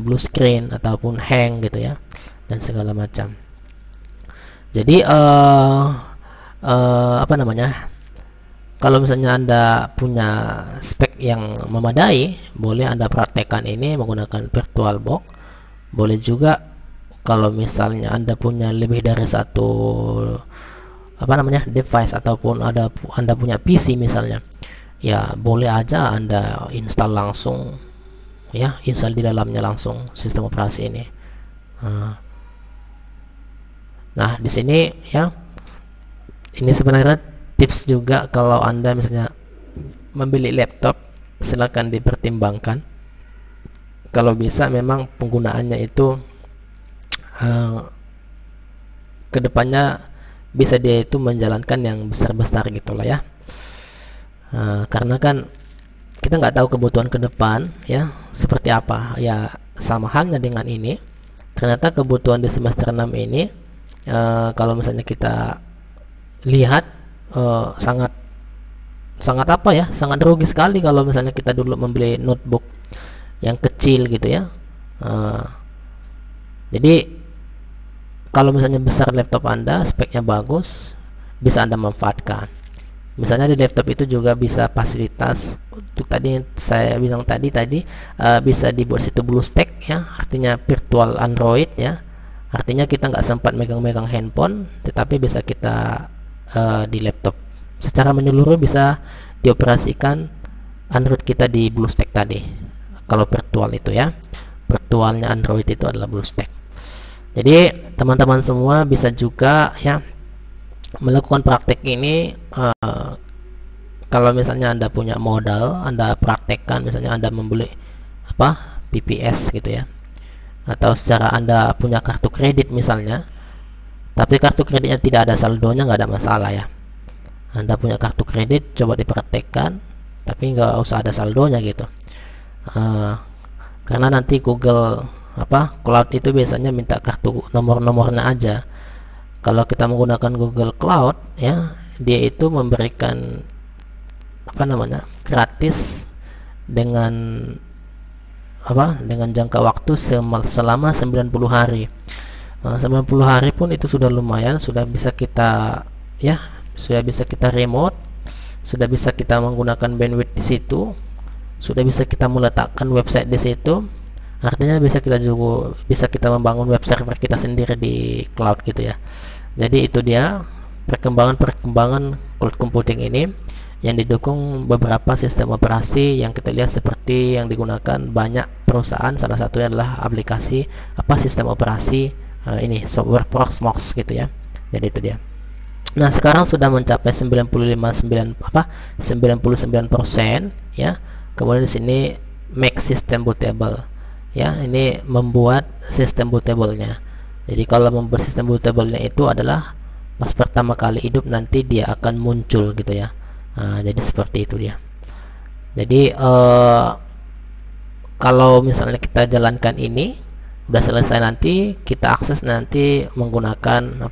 blue screen ataupun hang gitu ya, dan segala macam. Jadi kalau misalnya Anda punya spek yang memadai, boleh Anda praktekkan ini menggunakan VirtualBox. Boleh juga kalau misalnya Anda punya lebih dari satu device, ataupun Anda punya PC misalnya, ya boleh aja Anda install langsung ya, install di dalamnya langsung sistem operasi ini. Nah, di sini ya, ini sebenarnya tips juga kalau Anda misalnya membeli laptop, silakan dipertimbangkan. Kalau bisa memang penggunaannya itu kedepannya bisa dia itu menjalankan yang besar-besar gitulah ya. Karena kan kita nggak tahu kebutuhan ke depan ya seperti apa ya, sama halnya dengan ini. Ternyata kebutuhan di semester 6 ini kalau misalnya kita lihat sangat sangat apa ya, sangat rugi sekali kalau misalnya kita dulu membeli notebook yang kecil gitu ya. Jadi kalau misalnya besar laptop Anda, speknya bagus, bisa Anda manfaatkan. Misalnya di laptop itu juga bisa fasilitas untuk tadi saya bilang tadi bisa dibuat situ BlueStack ya, artinya virtual Android ya. Artinya kita nggak sempat megang-megang handphone, tetapi bisa kita di laptop secara menyeluruh bisa dioperasikan Android kita di BlueStack tadi. Kalau virtual itu ya, virtualnya Android itu adalah BlueStack. Jadi teman-teman semua bisa juga ya melakukan praktek ini. Kalau misalnya Anda punya modal, Anda praktekkan, misalnya Anda membeli PPS gitu ya, atau secara Anda punya kartu kredit misalnya, tapi kartu kreditnya tidak ada saldonya, nggak ada masalah ya. Anda punya kartu kredit, coba dipraktekkan, tapi nggak usah ada saldonya gitu. Karena nanti Google Cloud itu biasanya minta kartu nomor-nomornya aja. Kalau kita menggunakan Google Cloud ya, dia itu memberikan gratis dengan dengan jangka waktu selama 90 hari. 90 hari pun itu sudah lumayan, sudah bisa kita remote, sudah bisa kita menggunakan bandwidth di situ, sudah bisa kita meletakkan website di situ. Artinya bisa kita membangun web server kita sendiri di cloud gitu ya. Jadi itu dia perkembangan cloud computing ini yang didukung beberapa sistem operasi yang kita lihat seperti yang digunakan banyak perusahaan. Salah satunya adalah aplikasi sistem operasi ini software Proxmox gitu ya. Jadi itu dia. Nah, sekarang sudah mencapai 99% ya. Kemudian di sini make system bootable. Ya, ini membuat sistem bootable-nya. Jadi kalau membuat sistem bootable-nya itu adalah pas pertama kali hidup nanti dia akan muncul gitu ya. Jadi seperti itu dia. Jadi kalau misalnya kita jalankan ini udah selesai, nanti kita akses nanti menggunakan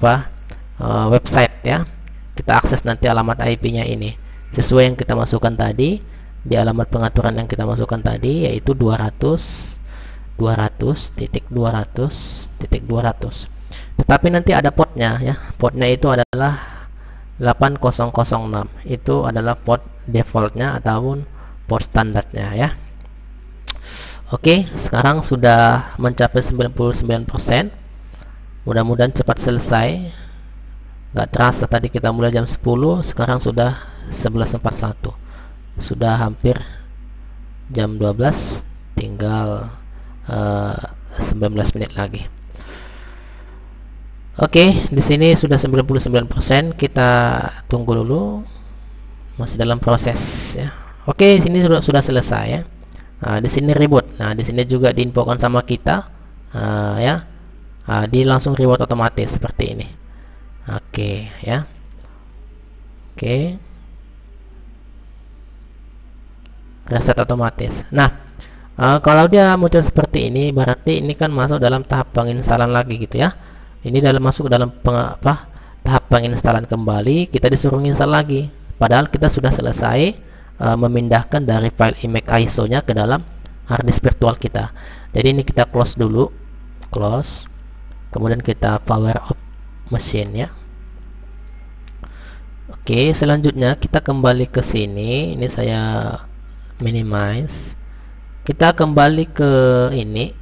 website ya. Kita akses nanti alamat IP-nya ini sesuai yang kita masukkan tadi di alamat pengaturan yang kita masukkan tadi, yaitu 200.200.200. Tetapi nanti ada portnya ya. Portnya itu adalah 8006. Itu adalah port defaultnya ataupun port standarnya ya. Oke, sekarang sudah mencapai 99%. Mudah-mudahan cepat selesai. Nggak terasa tadi kita mulai jam 10, sekarang sudah 11.41. Sudah hampir jam 12, tinggal 19 menit lagi. Oke, di sini sudah 99%. Kita tunggu dulu, masih dalam proses ya. Oke, sini sudah selesai ya. Di sini reboot. Nah, di sini juga diinfokan sama kita ya. Dia langsung reboot otomatis seperti ini. Oke ya. Oke. Reset otomatis. Nah, kalau dia muncul seperti ini, berarti ini kan masuk dalam tahap penginstalan lagi gitu ya. Ini masuk dalam tahap penginstalan kembali. Kita disuruh install lagi. Padahal kita sudah selesai memindahkan dari file image ISO-nya ke dalam harddisk virtual kita. Jadi ini kita close dulu, close. Kemudian kita power off mesin ya. Oke, selanjutnya kita kembali ke sini. Ini saya minimize. Kita kembali ke ini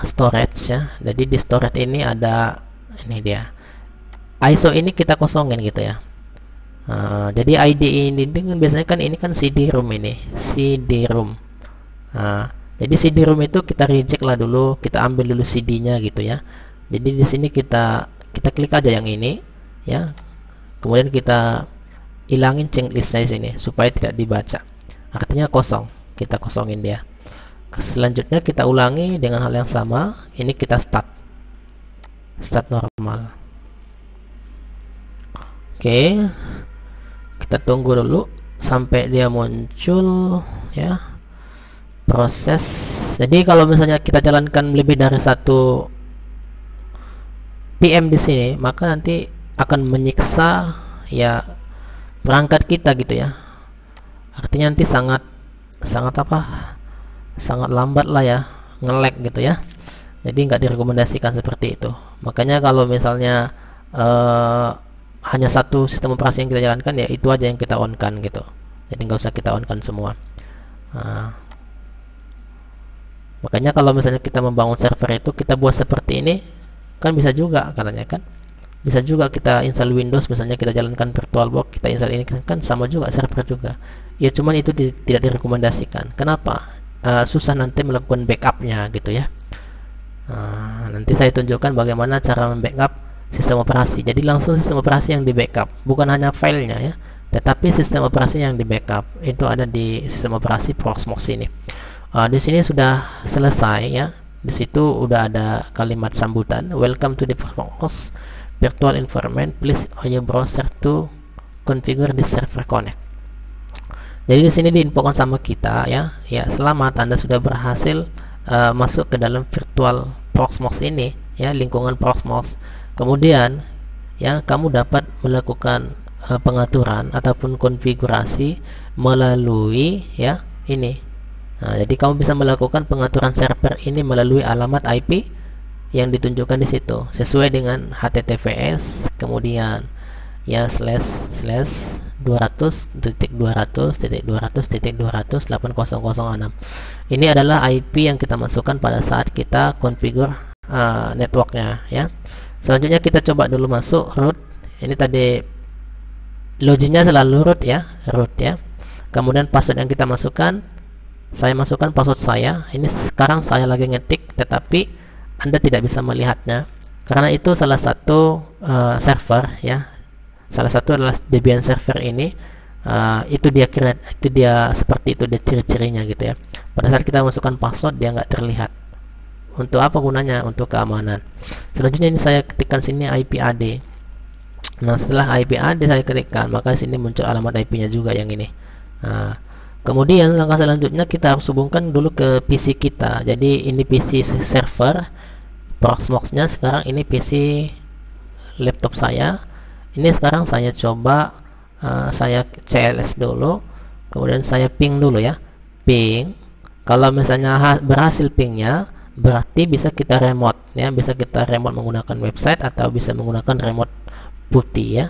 storage ya. Jadi di storage ini ada ini dia. ISO ini kita kosongin gitu ya. Jadi ID ini biasanya kan ini kan CD-ROM ini, CD-ROM. Jadi CD-ROM itu kita reject lah dulu, kita ambil dulu CD-nya gitu ya. Jadi di sini kita klik aja yang ini ya. Kemudian kita hilangin checklistnya di sini supaya tidak dibaca. Artinya kosong. Kita kosongin dia. Selanjutnya kita ulangi dengan hal yang sama. Ini kita start normal. Oke. Kita tunggu dulu sampai dia muncul ya. Proses. Jadi kalau misalnya kita jalankan lebih dari 1 PM di sini, maka nanti akan menyiksa ya perangkat kita gitu ya. Artinya nanti sangat lambat lah ya, nge-lag gitu ya. Jadi nggak direkomendasikan seperti itu. Makanya kalau misalnya hanya satu sistem operasi yang kita jalankan, ya itu aja yang kita on kan gitu. Jadi nggak usah kita on kan semua. Makanya kalau misalnya kita membangun server itu, kita buat seperti ini kan bisa juga katanya kan. Bisa juga kita install Windows, misalnya kita jalankan VirtualBox, kita install ini kan sama juga server juga. Ya cuman itu tidak direkomendasikan. Kenapa? Susah nanti melakukan backupnya gitu ya. Nanti saya tunjukkan bagaimana cara membackup sistem operasi. Jadi langsung sistem operasi yang di backup, bukan hanya filenya ya, tetapi sistem operasi yang di backup itu ada di sistem operasi Proxmox ini. Di sini sudah selesai ya. Di situ udah ada kalimat sambutan, welcome to the Proxmox virtual environment, please on your browser to configure the server connect. Jadi di sini diinfokan sama kita ya, selamat Anda sudah berhasil masuk ke dalam virtual Proxmox ini ya, lingkungan Proxmox. Kemudian ya kamu dapat melakukan pengaturan ataupun konfigurasi melalui ya ini. Jadi kamu bisa melakukan pengaturan server ini melalui alamat IP yang ditunjukkan di situ sesuai dengan HTTPS, kemudian ya //200.200.200.200.8006. Ini adalah IP yang kita masukkan pada saat kita configure networknya ya. Selanjutnya kita coba dulu masuk root. Ini tadi loginnya selalu root ya. Kemudian password yang kita masukkan, saya masukkan password saya. Ini sekarang saya lagi ngetik, tetapi Anda tidak bisa melihatnya karena itu salah satu server ya. Salah satu adalah Debian server ini. Itu dia seperti itu dia ciri-cirinya gitu ya. Pada saat kita masukkan password dia nggak terlihat. Untuk apa gunanya? Untuk keamanan. Selanjutnya ini saya ketikkan sini IP AD. Nah, setelah IP AD saya ketikkan, maka sini muncul alamat IP-nya juga yang ini. Kemudian langkah selanjutnya kita harus hubungkan dulu ke PC kita. Jadi ini PC server Proxmox-nya, sekarang ini PC laptop saya. Ini sekarang saya coba saya CLS dulu, kemudian saya ping dulu ya. Ping. Kalau misalnya berhasil pingnya, berarti bisa kita remote ya, bisa kita remote menggunakan website atau bisa menggunakan remote putih ya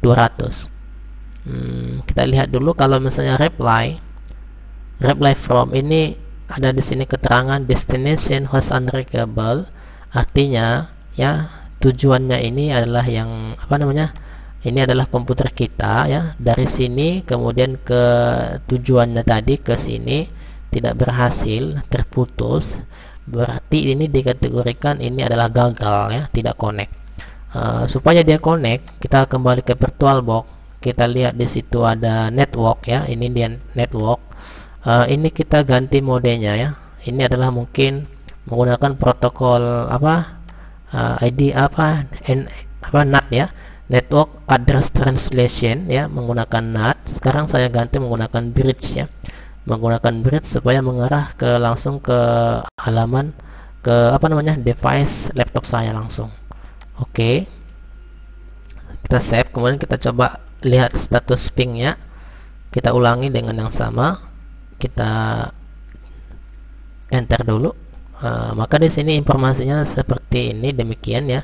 200. Kita lihat dulu kalau misalnya reply from ini ada di sini keterangan destination host unreachable, artinya ya tujuannya ini adalah yang ini adalah komputer kita ya, dari sini kemudian ke tujuannya tadi ke sini tidak berhasil, terputus, berarti ini dikategorikan ini adalah gagal ya, tidak connect. Supaya dia connect, kita kembali ke VirtualBox. Kita lihat di situ ada network ya, ini dia network. Ini kita ganti modenya ya. Ini adalah mungkin menggunakan protokol ID NAT ya, Network Address Translation ya, menggunakan NAT. Sekarang saya ganti menggunakan bridge ya, menggunakan bridge supaya mengarah langsung ke halaman device laptop saya langsung. Oke. Kita save, kemudian kita coba lihat status pingnya. Kita ulangi dengan yang sama. Kita enter dulu. Maka di sini informasinya seperti ini, demikian ya.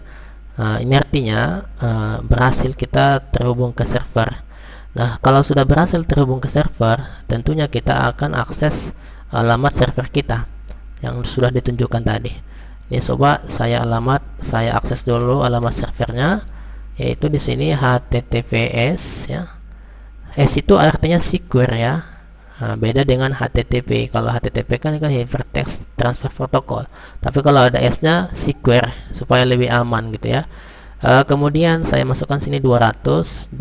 Ini artinya berhasil kita terhubung ke server. Nah, kalau sudah berhasil terhubung ke server, tentunya kita akan akses alamat server kita yang sudah ditunjukkan tadi. Ini coba saya akses dulu alamat servernya, yaitu di sini HTTPS ya. S itu artinya secure ya. Beda dengan HTTP. Kalau HTTP kan Hypertext Transfer Protocol, tapi kalau ada S-nya secure supaya lebih aman gitu ya. Kemudian saya masukkan sini 200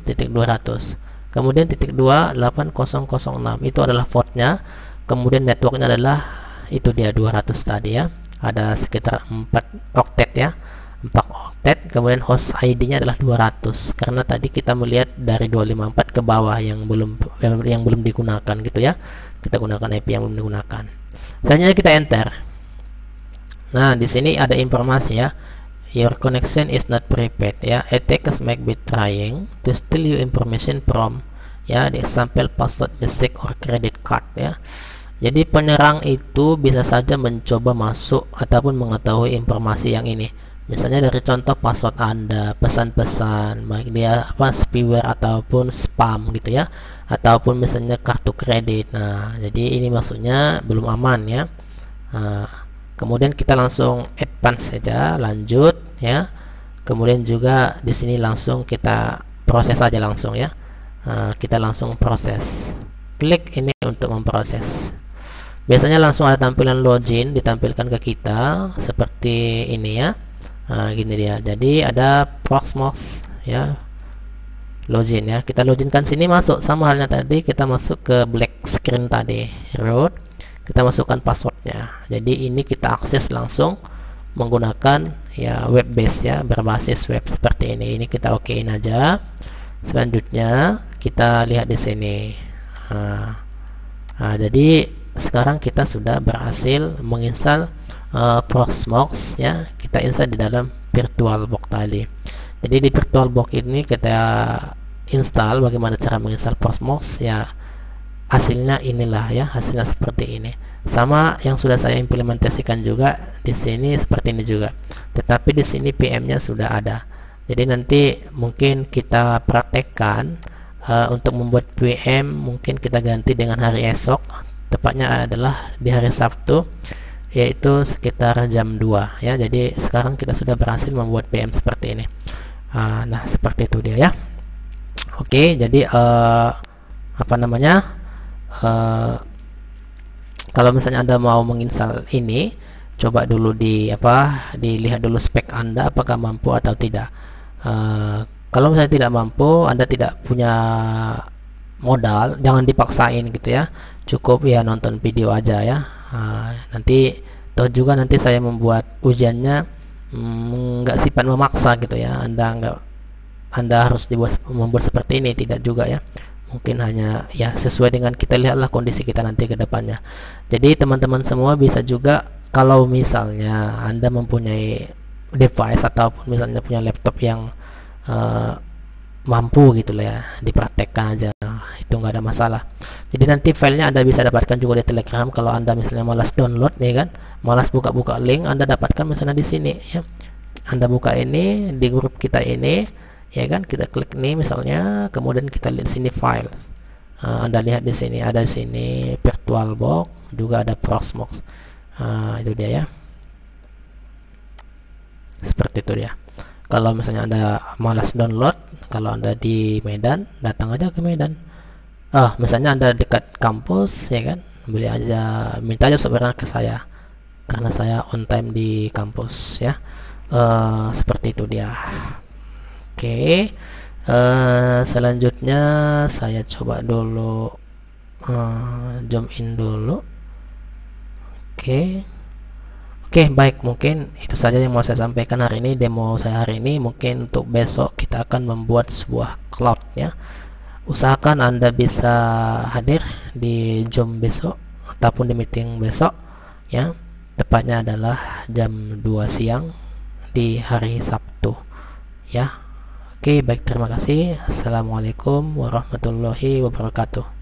titik 200, kemudian titik 2 8006 itu adalah portnya, kemudian networknya adalah itu dia 200 tadi ya, ada sekitar 4 oktet ya, 4 oktet. Kemudian host ID-nya adalah 200 karena tadi kita melihat dari 254 ke bawah yang belum digunakan gitu ya. Kita gunakan IP yang belum digunakan. Selanjutnya kita enter. Nah, di sini ada informasi ya. Your connection is not prepared ya. Attackers might be trying to steal your information from ya the example password, basic or credit card ya. Jadi penyerang itu bisa saja mencoba masuk ataupun mengetahui informasi yang ini. Misalnya dari contoh password Anda, pesan-pesan, baik dia spyware ataupun spam gitu ya, ataupun misalnya kartu kredit. Nah, jadi ini maksudnya belum aman ya. Kemudian kita langsung advance saja, lanjut ya. Kemudian juga di sini langsung kita proses saja langsung ya. Kita langsung proses. Klik ini untuk memproses. Biasanya langsung ada tampilan login ditampilkan ke kita seperti ini ya. Gini dia. Jadi ada Proxmox ya, login ya. Kita loginkan sini, masuk sama halnya tadi kita masuk ke black screen tadi, root. Kita masukkan passwordnya. Jadi ini kita akses langsung menggunakan ya web base ya, berbasis web seperti ini. Ini kita okein aja. Selanjutnya kita lihat di sini. Jadi sekarang kita sudah berhasil menginstal Proxmox ya. Kita install di dalam VirtualBox tadi. Jadi di VirtualBox ini kita install. Bagaimana cara menginstal Proxmox ya, hasilnya inilah ya, hasilnya seperti ini. Sama yang sudah saya implementasikan juga di sini seperti ini juga. Tetapi di sini PM-nya sudah ada. Jadi nanti mungkin kita praktekkan untuk membuat PM, mungkin kita ganti dengan hari esok. Tepatnya adalah di hari Sabtu, yaitu sekitar jam 2 ya. Jadi sekarang kita sudah berhasil membuat PM seperti ini. Nah, seperti itu dia ya. Oke, jadi kalau misalnya Anda mau menginstal ini, coba dulu dilihat dulu spek Anda apakah mampu atau tidak. Kalau misalnya tidak mampu, Anda tidak punya modal, jangan dipaksain gitu ya. Cukup ya nonton video aja ya. Nanti juga nanti saya membuat ujiannya nggak sifat memaksa gitu ya. Anda harus membuat seperti ini, tidak juga ya. Mungkin hanya ya sesuai dengan kita lihatlah kondisi kita nanti ke depannya. Jadi teman-teman semua bisa juga, kalau misalnya Anda mempunyai device ataupun misalnya punya laptop yang mampu gitu lah ya, dipraktekkan aja, itu nggak ada masalah. Jadi nanti filenya Anda bisa dapatkan juga di Telegram. Kalau Anda misalnya malas download ya kan, malas buka-buka link, Anda dapatkan misalnya di sini ya. Anda buka ini di grup kita ini ya kan, kita klik nih misalnya, kemudian kita lihat sini file. Anda lihat di sini ada di sini VirtualBox, juga ada Proxmox. Itu dia ya. Seperti itu dia. Kalau misalnya Anda malas download, kalau Anda di Medan, datang aja ke Medan. Misalnya Anda dekat kampus ya kan, minta aja sebenarnya ke saya, karena saya on time di kampus ya. Seperti itu dia. Oke, selanjutnya saya coba dulu zoom in dulu. Oke, baik, mungkin itu saja yang mau saya sampaikan hari ini, demo saya hari ini. Mungkin untuk besok kita akan membuat sebuah cloud ya. Usahakan Anda bisa hadir di Zoom besok ataupun di meeting besok ya. Tepatnya adalah jam 2 siang di hari Sabtu ya. Oke, baik, terima kasih. Assalamualaikum warahmatullahi wabarakatuh.